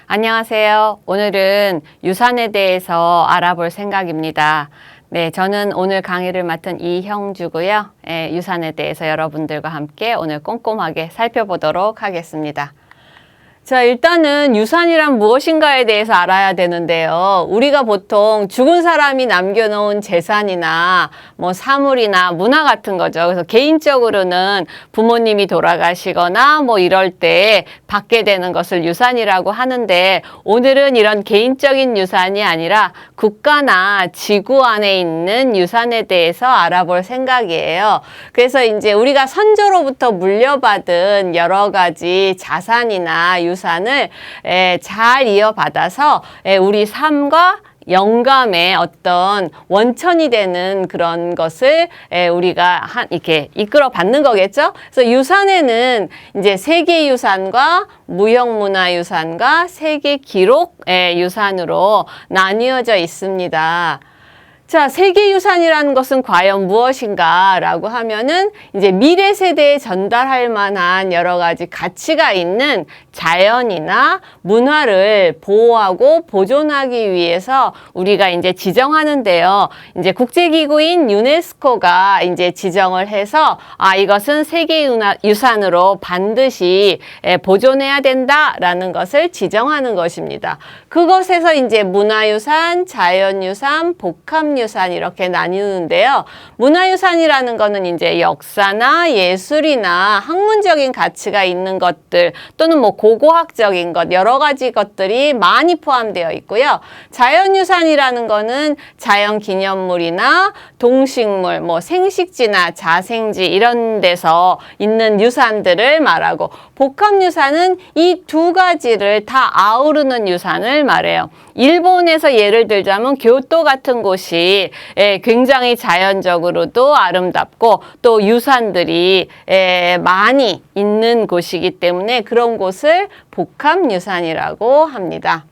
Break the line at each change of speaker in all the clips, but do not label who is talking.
안녕하세요. 오늘은 유산에 대해서 알아볼 생각입니다. 네, 저는 오늘 강의를 맡은 이형주고요. 유산에 대해서 여러분들과 함께 오늘 꼼꼼하게 살펴보도록 하겠습니다. 자, 일단은 유산이란 무엇인가에 대해서 알아야 되는데요. 우리가 보통 죽은 사람이 남겨놓은 재산이나 뭐 사물이나 문화 같은 거죠. 그래서 개인적으로는 부모님이 돌아가시거나 뭐 이럴 때 받게 되는 것을 유산이라고 하는데, 오늘은 이런 개인적인 유산이 아니라 국가나 지구 안에 있는 유산에 대해서 알아볼 생각이에요. 그래서 이제 우리가 선조로부터 물려받은 여러 가지 자산이나 유산을 잘 이어받아서 우리 삶과 영감의 어떤 원천이 되는 그런 것을 우리가 이렇게 이끌어 받는 거겠죠? 그래서 유산에는 이제 세계유산과 무형문화유산과 세계기록 유산으로 나뉘어져 있습니다. 자, 세계유산이라는 것은 과연 무엇인가 라고 하면은 이제 미래 세대에 전달할 만한 여러 가지 가치가 있는 자연이나 문화를 보호하고 보존하기 위해서 우리가 이제 지정하는데요. 이제 국제기구인 유네스코가 이제 지정을 해서 이것은 세계유산으로 반드시 보존해야 된다라는 것을 지정하는 것입니다. 그것에서 이제 문화유산, 자연유산, 복합유산 이렇게 나뉘는데요. 문화유산이라는 거는 이제 역사나 예술이나 학문적인 가치가 있는 것들 또는 뭐 고고학적인 것 여러 가지 것들이 많이 포함되어 있고요. 자연유산이라는 거는 자연기념물이나 동식물, 뭐 생식지나 자생지 이런 데서 있는 유산들을 말하고, 복합유산은 이 두 가지를 다 아우르는 유산을 말해요. 일본에서 예를 들자면 교토 같은 곳이 굉장히 자연적으로도 아름답고 또 유산들이 많이 있는 곳이기 때문에 그런 곳을 복합유산이라고 합니다.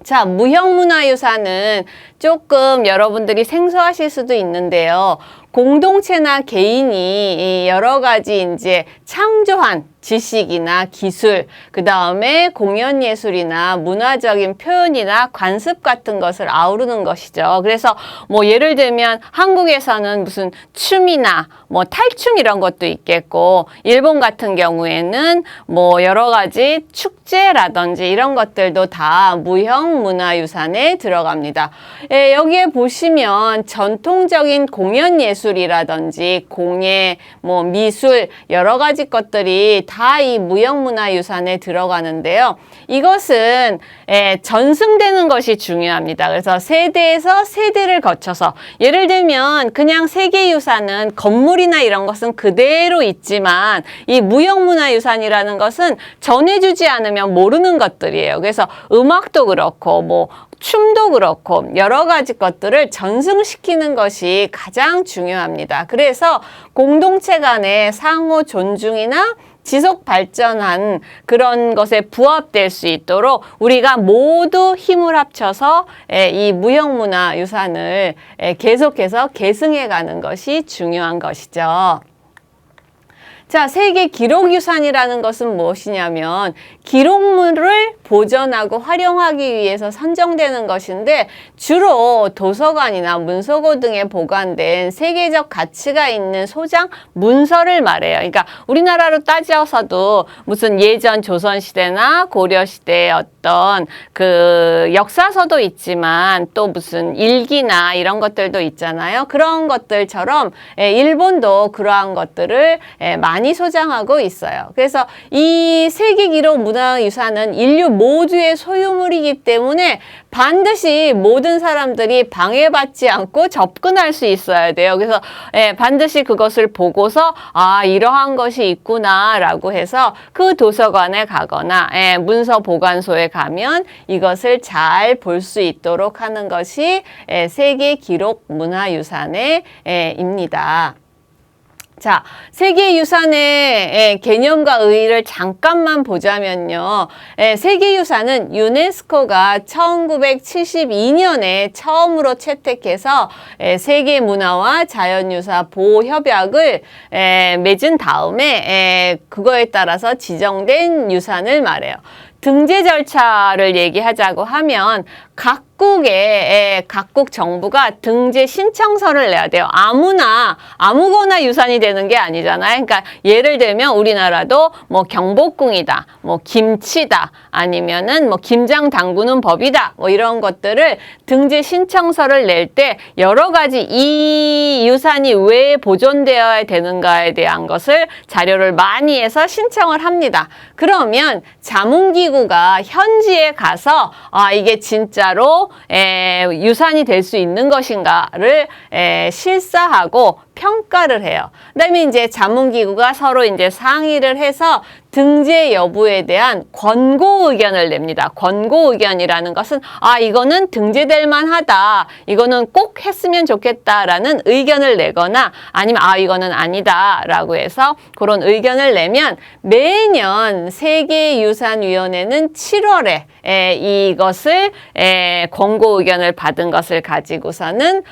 자, 무형문화유산은 조금 여러분들이 생소하실 수도 있는데요. 공동체나 개인이 여러 가지 이제 창조한 지식이나 기술, 그 다음에 공연예술이나 문화적인 표현이나 관습 같은 것을 아우르는 것이죠. 그래서 뭐 예를 들면 한국에서는 무슨 춤이나 뭐 탈춤 이런 것도 있겠고, 일본 같은 경우에는 뭐 여러 가지 축제라든지 이런 것들도 다 무형문화유산에 들어갑니다. 여기에 보시면 전통적인 공연예술이라든지 공예, 뭐 미술 여러 가지 것들이 다 이 무형문화유산에 들어가는데요. 이것은 전승되는 것이 중요합니다. 그래서 세대에서 세대를 거쳐서, 예를 들면 그냥 세계유산은 건물이나 이런 것은 그대로 있지만 이 무형문화유산이라는 것은 전해주지 않으면 모르는 것들이에요. 그래서 음악도 그렇고 뭐 춤도 그렇고 여러 가지 것들을 전승시키는 것이 가장 중요합니다. 그래서 공동체 간의 상호 존중이나 지속 발전한 그런 것에 부합될 수 있도록 우리가 모두 힘을 합쳐서 이 무형문화 유산을 계속해서 계승해 가는 것이 중요한 것이죠. 자, 세계 기록유산이라는 것은 무엇이냐면 기록물을 보존하고 활용하기 위해서 선정되는 것인데, 주로 도서관이나 문서고 등에 보관된 세계적 가치가 있는 소장 문서를 말해요. 그러니까 우리나라로 따져서도 무슨 예전 조선시대나 고려시대의 어떤 그 역사서도 있지만 또 무슨 일기나 이런 것들도 있잖아요. 그런 것들처럼 일본도 그러한 것들을 많이 소장하고 있어요. 그래서 이 세계기록 문화유산은 인류 모두의 소유물이기 때문에 반드시 모든 사람들이 방해받지 않고 접근할 수 있어야 돼요. 그래서 반드시 그것을 보고서 이러한 것이 있구나 라고 해서 그 도서관에 가거나 문서 보관소에 가면 이것을 잘 볼 수 있도록 하는 것이 세계 기록 문화유산의 입니다. 자, 세계유산의 개념과 의의를 잠깐만 보자면요. 세계유산은 유네스코가 1972년에 처음으로 채택해서 세계문화와 자연유산 보호협약을 맺은 다음에 그거에 따라서 지정된 유산을 말해요. 등재 절차를 얘기하자고 하면 각국 정부가 등재 신청서를 내야 돼요. 아무거나 유산이 되는 게 아니잖아요. 그러니까 예를 들면 우리나라도 뭐 경복궁이다, 뭐 김치다, 아니면은 뭐 김장 담그는 법이다, 뭐 이런 것들을 등재 신청서를 낼 때 여러 가지 이 유산이 왜 보존되어야 되는가에 대한 것을 자료를 많이 해서 신청을 합니다. 그러면 자문기구가 현지에 가서 이게 진짜로 유산이 될 수 있는 것인가를 실사하고 평가를 해요. 그다음에 이제 자문기구가 서로 이제 상의를 해서 등재 여부에 대한 권고 의견을 냅니다. 권고 의견이라는 것은 이거는 등재될 만하다. 이거는 꼭 했으면 좋겠다라는 의견을 내거나 아니면 이거는 아니다라고 해서 그런 의견을 내면 매년 세계유산위원회는 7월에 이것을 권고 의견을 받은 것을 가지고서는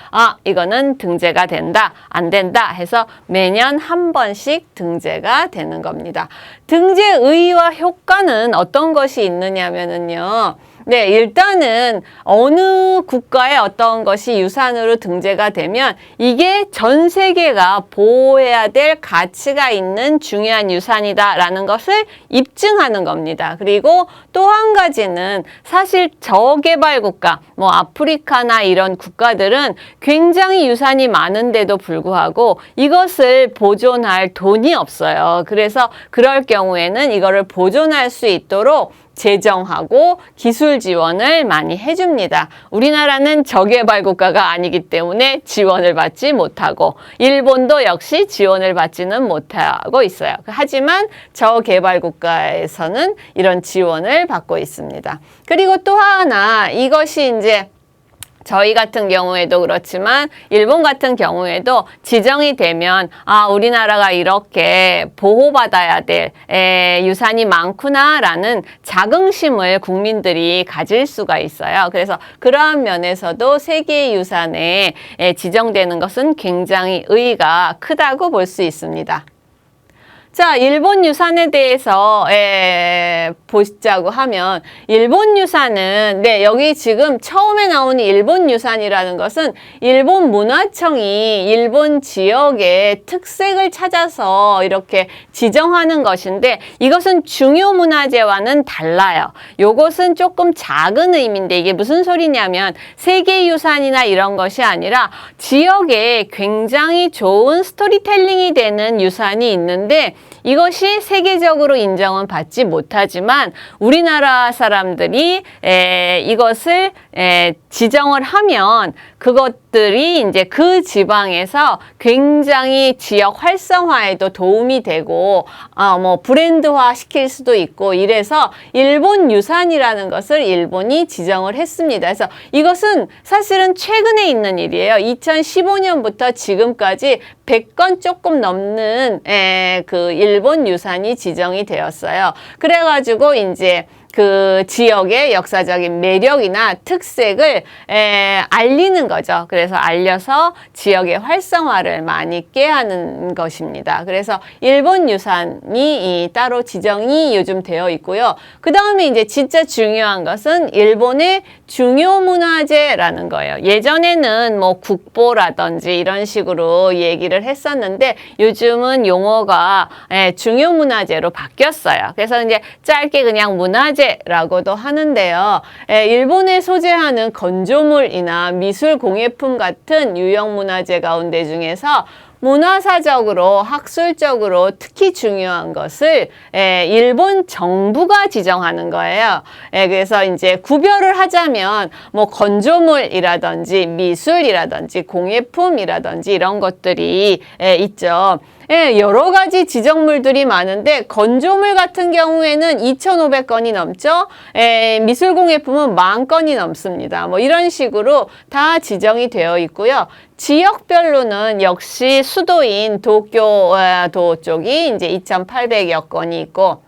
이거는 등재가 된다, 안 된다 해서 매년 한 번씩 등재가 되는 겁니다. 등재 의의와 효과는 어떤 것이 있느냐면요. 네, 일단은 어느 국가의 어떤 것이 유산으로 등재가 되면 이게 전 세계가 보호해야 될 가치가 있는 중요한 유산이다라는 것을 입증하는 겁니다. 그리고 또 한 가지는 사실 저개발 국가, 뭐 아프리카나 이런 국가들은 굉장히 유산이 많은데도 불구하고 이것을 보존할 돈이 없어요. 그래서 그럴 경우에는 이거를 보존할 수 있도록 재정하고 기술 지원을 많이 해줍니다. 우리나라는 저개발 국가가 아니기 때문에 지원을 받지 못하고 일본도 역시 지원을 받지는 못하고 있어요. 하지만 저개발 국가에서는 이런 지원을 받고 있습니다. 그리고 또 하나 이것이 이제 저희 같은 경우에도 그렇지만 일본 같은 경우에도 지정이 되면 우리나라가 이렇게 보호받아야 될 유산이 많구나라는 자긍심을 국민들이 가질 수가 있어요. 그래서 그러한 면에서도 세계유산에 지정되는 것은 굉장히 의의가 크다고 볼 수 있습니다. 자, 일본 유산에 대해서 보자고 하면 일본 유산은 여기 지금 처음에 나오는 일본 유산이라는 것은 일본 문화청이 일본 지역의 특색을 찾아서 이렇게 지정하는 것인데 이것은 중요 문화재와는 달라요. 요것은 조금 작은 의미인데 이게 무슨 소리냐면 세계유산이나 이런 것이 아니라 지역에 굉장히 좋은 스토리텔링이 되는 유산이 있는데 이것이 세계적으로 인정은 받지 못하지만 우리나라 사람들이 이것을 지정을 하면 그것들이 이제 그 지방에서 굉장히 지역 활성화에도 도움이 되고 뭐 브랜드화 시킬 수도 있고 이래서 일본 유산이라는 것을 일본이 지정을 했습니다. 그래서 이것은 사실은 최근에 있는 일이에요. 2015년부터 지금까지 100건 조금 넘는 그 일본 유산이 지정이 되었어요. 그래가지고 이제 그 지역의 역사적인 매력이나 특색을 알리는 거죠. 그래서 알려서 지역의 활성화를 많이 있게 하는 것입니다. 그래서 일본 유산이 따로 지정이 요즘 되어 있고요. 그 다음에 이제 진짜 중요한 것은 일본의 중요 문화재라는 거예요. 예전에는 뭐 국보라든지 이런 식으로 얘기를 했었는데 요즘은 용어가 중요 문화재로 바뀌었어요. 그래서 이제 짧게 그냥 문화재라고도 하는데요. 일본에 소재하는 건조물이나 미술 공예품 같은 유형 문화재 가운데 중에서 문화사적으로 학술적으로 특히 중요한 것을 일본 정부가 지정하는 거예요. 그래서 이제 구별을 하자면 뭐 건조물이라든지 미술이라든지 공예품이라든지 이런 것들이 있죠. 여러 가지 지정물들이 많은데 건조물 같은 경우에는 2,500건이 넘죠. 미술공예품은 10,000건이 넘습니다. 뭐 이런 식으로 다 지정이 되어 있고요. 지역별로는 역시 수도인 도쿄도 쪽이 이제 2,800여 건이 있고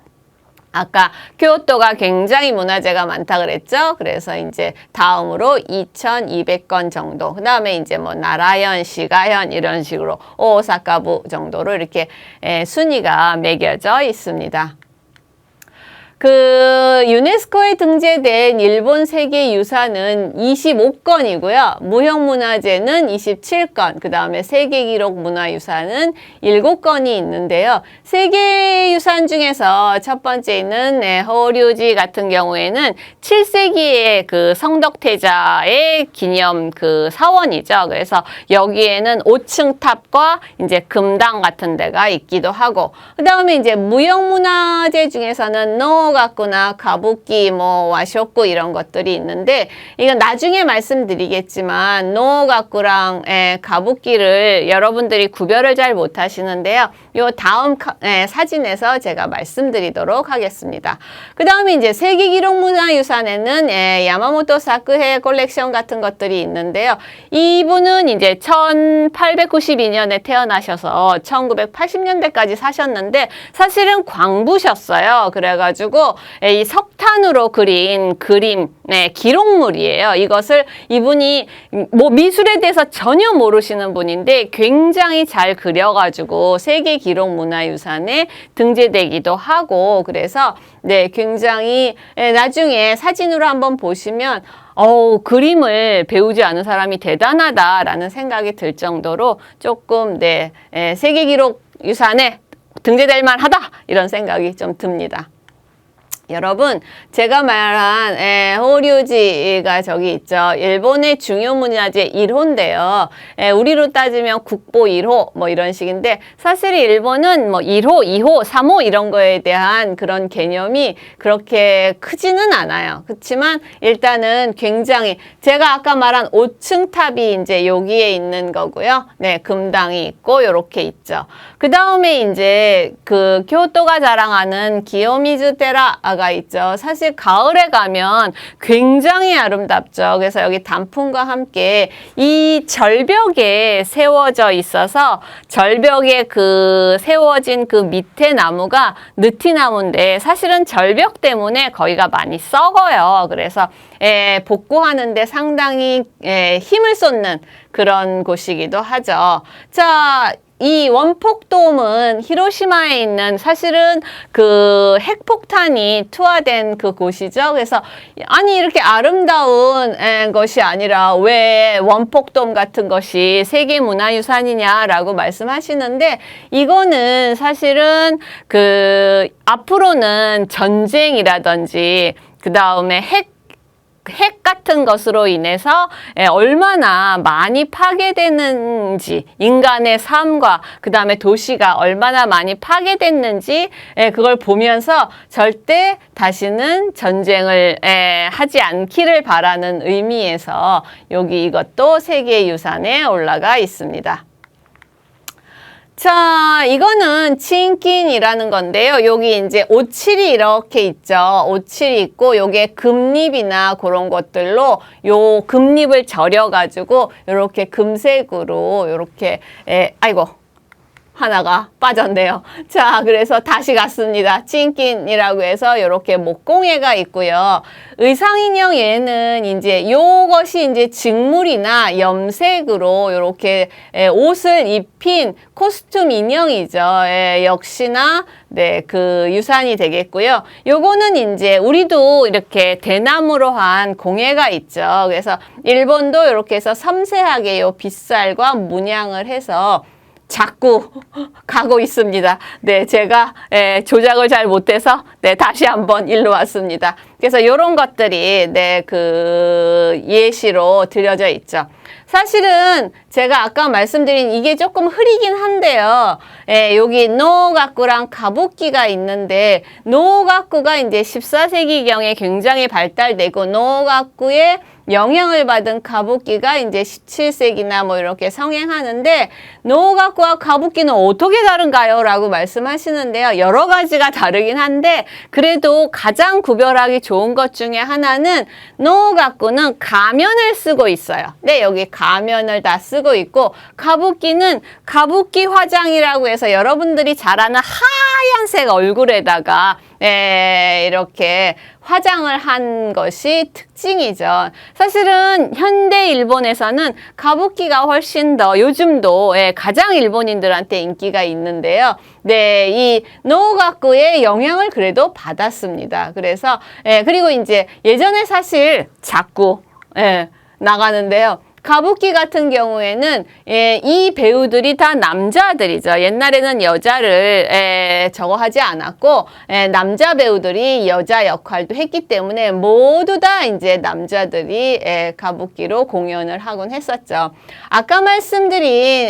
아까 교토가 굉장히 문화재가 많다 그랬죠. 그래서 이제 다음으로 2,200건 정도. 그 다음에 이제 뭐 나라현, 시가현 이런 식으로 오사카부 정도로 이렇게 순위가 매겨져 있습니다. 그 유네스코에 등재된 일본 세계유산은 25건이고요. 무형문화재는 27건, 그 다음에 세계기록문화유산은 7건이 있는데요. 세계유산 중에서 첫 번째는 호류지 같은 경우에는 7세기의 그 성덕태자의 기념 그 사원이죠. 그래서 여기에는 5층 탑과 이제 금당 같은 데가 있기도 하고, 그 다음에 이제 무형문화재 중에서는 노가쿠나 가부키, 뭐 와쇼쿠 이런 것들이 있는데, 이건 나중에 말씀드리겠지만 노가쿠랑 가부키를 여러분들이 구별을 잘 못하시는데요. 요 다음 사진에서 제가 말씀드리도록 하겠습니다. 그 다음에 이제 세계기록문화유산에는 야마모토 사쿠헤 컬렉션 같은 것들이 있는데요. 이분은 이제 1892년에 태어나셔서 1980년대까지 사셨는데 사실은 광부셨어요. 그래가지고 이 석탄으로 그린 그림, 기록물이에요. 이것을 이분이 뭐 미술에 대해서 전혀 모르시는 분인데 굉장히 잘 그려가지고 세계기록문화유산에 등재되기도 하고, 그래서 굉장히 나중에 사진으로 한번 보시면 그림을 배우지 않은 사람이 대단하다라는 생각이 들 정도로 조금 세계기록 유산에 등재될 만하다 이런 생각이 좀 듭니다. 여러분, 제가 말한 호류지가 저기 있죠. 일본의 중요 문화재 1호인데요. 우리로 따지면 국보 1호 뭐 이런 식인데, 사실 일본은 뭐 1호, 2호, 3호 이런 거에 대한 그런 개념이 그렇게 크지는 않아요. 그렇지만 일단은 굉장히, 제가 아까 말한 5층 탑이 이제 여기에 있는 거고요. 금당이 있고 요렇게 있죠. 그 다음에 이제 그 교토가 자랑하는 기요미즈 테라가 있죠. 사실 가을에 가면 굉장히 아름답죠. 그래서 여기 단풍과 함께 이 절벽에 세워져 있어서, 절벽에 그 세워진 그 밑에 나무가 느티나무인데 사실은 절벽 때문에 거기가 많이 썩어요. 그래서 복구하는데 상당히 힘을 쏟는 그런 곳이기도 하죠. 자, 이 원폭돔은 히로시마에 있는, 사실은 그 핵폭탄이 투하된 그 곳이죠. 그래서 아니 이렇게 아름다운 것이 아니라 왜 원폭돔 같은 것이 세계문화유산이냐라고 말씀하시는데, 이거는 사실은 그 앞으로는 전쟁이라든지 그 다음에 핵 같은 것으로 인해서 얼마나 많이 파괴되는지, 인간의 삶과 그 다음에 도시가 얼마나 많이 파괴됐는지 그걸 보면서 절대 다시는 전쟁을 하지 않기를 바라는 의미에서 여기 이것도 세계유산에 올라가 있습니다. 자, 이거는 칭킨이라는 건데요. 여기 이제 오칠이 이렇게 있죠. 오칠이 있고, 요게 금립이나 그런 것들로 요 금립을 절여가지고 요렇게 금색으로 요렇게 아이고 하나가 빠졌네요. 자, 그래서 다시 갔습니다. 칭킨이라고 해서 이렇게 목공예가 있고요. 의상인형 얘는 이제 요것이 이제 직물이나 염색으로 이렇게 옷을 입힌 코스튬 인형이죠. 역시나 그 유산이 되겠고요. 요거는 이제 우리도 이렇게 대나무로 한 공예가 있죠. 그래서 일본도 이렇게 해서 섬세하게 요 빗살과 문양을 해서 자꾸 가고 있습니다. 제가 조작을 잘 못해서 다시 한번 일로 왔습니다. 그래서 이런 것들이 그 예시로 들려져 있죠. 사실은 제가 아까 말씀드린 이게 조금 흐리긴 한데요. 여기 노가쿠랑 가부키가 있는데, 노가쿠가 이제 14세기경에 굉장히 발달되고, 노가쿠의 영향을 받은 가부키가 이제 17세기나 뭐 이렇게 성행하는데, 노가쿠와 가부키는 어떻게 다른가요? 라고 말씀하시는데요. 여러 가지가 다르긴 한데, 그래도 가장 구별하기 좋은 것 중에 하나는 노가쿠는 가면을 쓰고 있어요. 여기 가면을 다 쓰고 있고, 가부키는 가부키 화장이라고 해서 여러분들이 잘 아는 하얀색 얼굴에다가 이렇게 화장을 한 것이 특징이죠. 사실은 현대 일본에서는 가부키가 훨씬 더 요즘도 가장 일본인들한테 인기가 있는데요. 네, 이 노가쿠의 영향을 그래도 받았습니다. 그래서 그리고 이제 예전에 사실 자꾸 나가는데요. 가부키 같은 경우에는 이 배우들이 다 남자들이죠. 옛날에는 여자를 저거 하지 않았고 남자 배우들이 여자 역할도 했기 때문에 모두 다 이제 남자들이 가부키로 공연을 하곤 했었죠. 아까 말씀드린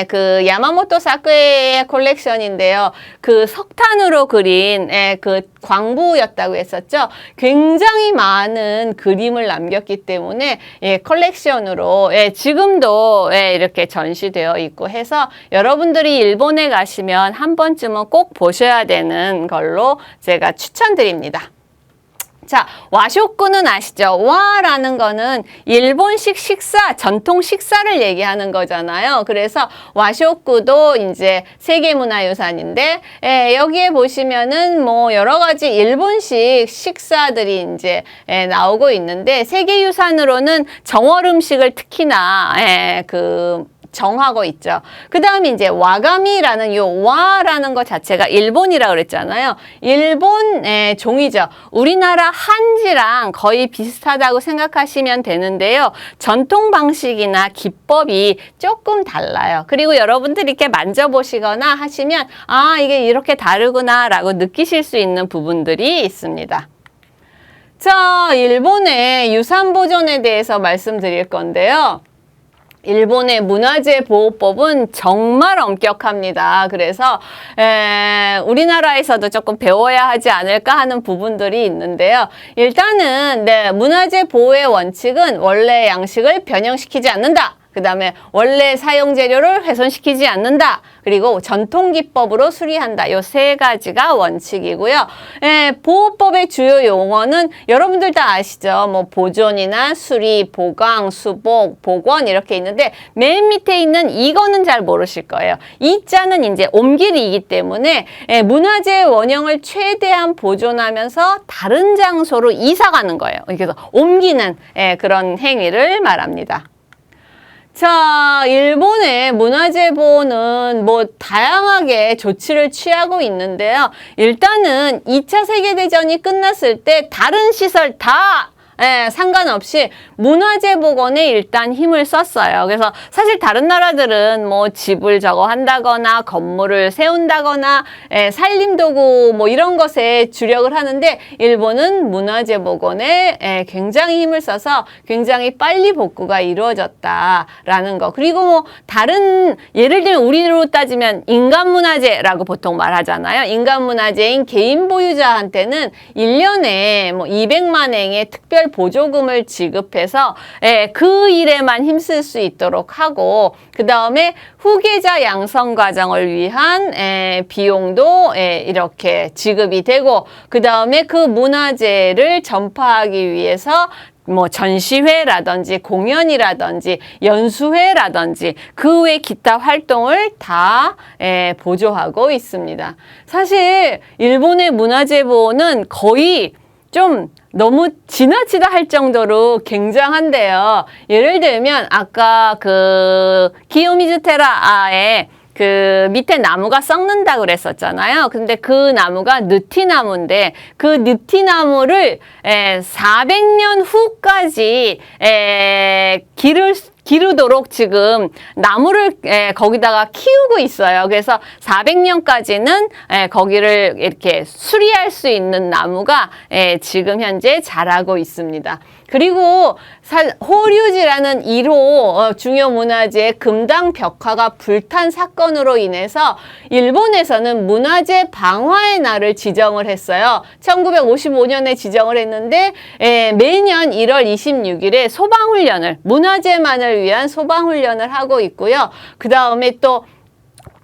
그 야마모토 사쿠의 콜렉션인데요. 그 석탄으로 그린 그 광부였다고 했었죠. 굉장히 많은 그림을 남겼기 때문에 컬렉션으로 지금도 이렇게 전시되어 있고 해서 여러분들이 일본에 가시면 한 번쯤은 꼭 보셔야 되는 걸로 제가 추천드립니다. 자, 와쇼쿠는 아시죠? 와라는 거는 일본식 식사, 전통 식사를 얘기하는 거잖아요. 그래서 와쇼쿠도 이제 세계문화유산인데, 여기에 보시면은 뭐 여러 가지 일본식 식사들이 이제 나오고 있는데, 세계유산으로는 정월 음식을 특히나 정하고 있죠. 그 다음에 이제 와가미라는 요 와라는 것 자체가 일본이라고 그랬잖아요. 일본의 종이죠. 우리나라 한지랑 거의 비슷하다고 생각하시면 되는데요. 전통 방식이나 기법이 조금 달라요. 그리고 여러분들이 이렇게 만져보시거나 하시면 아, 이게 이렇게 다르구나 라고 느끼실 수 있는 부분들이 있습니다. 자, 일본의 유산 보존에 대해서 말씀드릴 건데요. 일본의 문화재 보호법은 정말 엄격합니다. 그래서 우리나라에서도 조금 배워야 하지 않을까 하는 부분들이 있는데요. 일단은 문화재 보호의 원칙은 원래 양식을 변형시키지 않는다. 그 다음에 원래 사용 재료를 훼손시키지 않는다. 그리고 전통기법으로 수리한다. 요 세 가지가 원칙이고요. 보호법의 주요 용어는 여러분들 다 아시죠? 뭐 보존이나 수리, 보강, 수복, 복원 이렇게 있는데 맨 밑에 있는 이거는 잘 모르실 거예요. 이 자는 이제 옮길이기 때문에 문화재 원형을 최대한 보존하면서 다른 장소로 이사 가는 거예요. 그래서 옮기는 그런 행위를 말합니다. 자, 일본의 문화재 보호는 뭐 다양하게 조치를 취하고 있는데요. 일단은 2차 세계대전이 끝났을 때 다른 시설 다 상관없이 문화재 복원에 일단 힘을 썼어요. 그래서 사실 다른 나라들은 뭐 집을 저거 한다거나 건물을 세운다거나 산림도구 뭐 이런 것에 주력을 하는데 일본은 문화재 복원에 굉장히 힘을 써서 굉장히 빨리 복구가 이루어졌다라는 거. 그리고 뭐 다른 예를 들면 우리로 따지면 인간문화재라고 보통 말하잖아요. 인간문화재인 개인 보유자한테는 1년에 뭐 200만 엔의 특별 보조금을 지급해서 그 일에만 힘쓸 수 있도록 하고 그 다음에 후계자 양성 과정을 위한 비용도 이렇게 지급이 되고 그 다음에 그 문화재를 전파하기 위해서 뭐 전시회라든지 공연이라든지 연수회라든지 그 외 기타 활동을 다 보조하고 있습니다. 사실 일본의 문화재 보호는 거의 좀 너무 지나치다 할 정도로 굉장한데요. 예를 들면 아까 그 기요미즈테라에 그 밑에 나무가 썩는다 그랬었잖아요. 근데 그 나무가 느티나무인데 그 느티나무를 400년 후까지 기르도록 지금 나무를 거기다가 키우고 있어요. 그래서 400년까지는 거기를 이렇게 수리할 수 있는 나무가 지금 현재 자라고 있습니다. 그리고 호류지라는 1호 중요 문화재 금당 벽화가 불탄 사건으로 인해서 일본에서는 문화재 방화의 날을 지정을 했어요. 1955년에 지정을 했는데 매년 1월 26일에 소방훈련을 문화재만을 위한 소방훈련을 하고 있고요. 그 다음에 또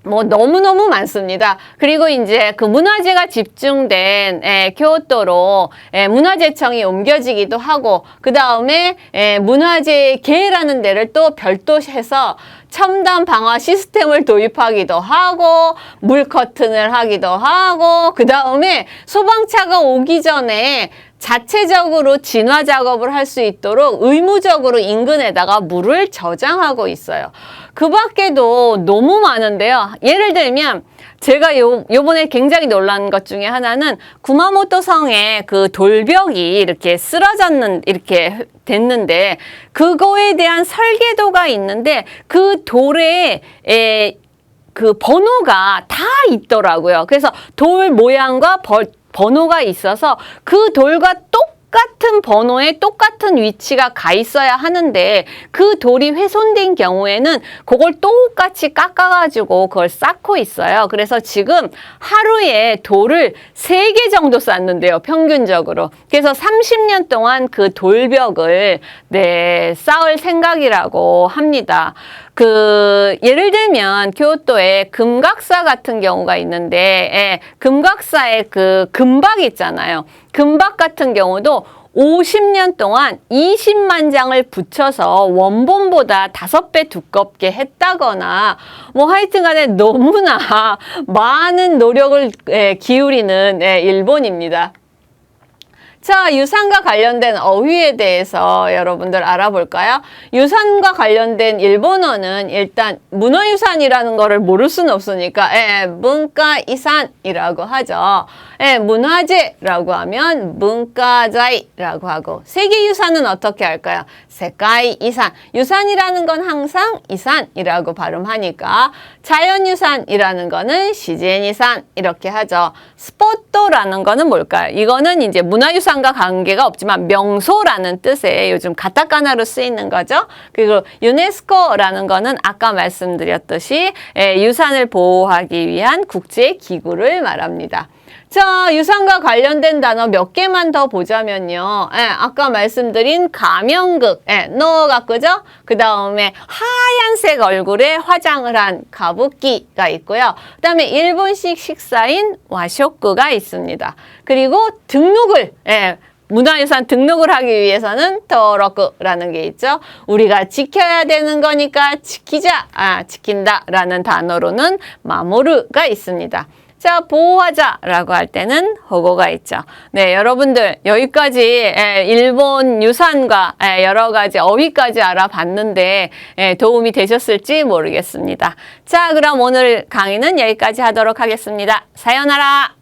뭐 너무너무 많습니다. 그리고 이제 그 문화재가 집중된 교토로 문화재청이 옮겨지기도 하고 그 다음에 문화재계라는 데를 또 별도해서 첨단 방화 시스템을 도입하기도 하고 물 커튼을 하기도 하고 그 다음에 소방차가 오기 전에 자체적으로 진화 작업을 할 수 있도록 의무적으로 인근에다가 물을 저장하고 있어요. 그 밖에도 너무 많은데요. 예를 들면 제가 요번에 굉장히 놀란 것 중에 하나는 구마모토 성에 그 돌벽이 이렇게 이렇게 됐는데 그거에 대한 설계도가 있는데 그 돌에 그 번호가 다 있더라고요. 그래서 돌 모양과 번호가 있어서 그 돌과 똑같은 번호에 똑같은 위치가 가 있어야 하는데 그 돌이 훼손된 경우에는 그걸 똑같이 깎아가지고 그걸 쌓고 있어요. 그래서 지금 하루에 돌을 3개 정도 쌓는데요. 평균적으로. 그래서 30년 동안 그 돌벽을 쌓을 생각이라고 합니다. 예를 들면 교토에 금각사 같은 경우가 있는데 금각사에 그 금박 있잖아요. 금박 같은 경우도 50년 동안 20만 장을 붙여서 원본보다 5배 두껍게 했다거나 뭐 하여튼 간에 너무나 많은 노력을 기울이는 일본입니다. 자, 유산과 관련된 어휘에 대해서 여러분들 알아볼까요? 유산과 관련된 일본어는 일단 문화유산이라는 거를 모를 수는 없으니까 문화이산이라고 하죠. 문화재라고 하면 문화자이라고 하고 세계유산은 어떻게 할까요? 세계이산. 유산이라는 건 항상 이산이라고 발음하니까 자연유산이라는 거는 시젠이산 이렇게 하죠. 스포토라는 거는 뭘까요? 이거는 이제 문화유산과 관계가 없지만 명소라는 뜻의 요즘 가타카나로 쓰이는 거죠. 그리고 유네스코라는 거는 아까 말씀드렸듯이 유산을 보호하기 위한 국제기구를 말합니다. 자, 유산과 관련된 단어 몇 개만 더 보자면요. 아까 말씀드린 가명극, 노가 그죠? 그 다음에 하얀색 얼굴에 화장을 한 가부키가 있고요. 그 다음에 일본식 식사인 와쇼쿠가 있습니다. 그리고 등록을, 문화유산 등록을 하기 위해서는 도로쿠라는 게 있죠. 우리가 지켜야 되는 거니까 지키자, 지킨다라는 단어로는 마모루가 있습니다. 자, 보호하자라고 할 때는 호고가 있죠. 네, 여러분들 여기까지 일본 유산과 여러 가지 어휘까지 알아봤는데 도움이 되셨을지 모르겠습니다. 자, 그럼 오늘 강의는 여기까지 하도록 하겠습니다. 사요나라.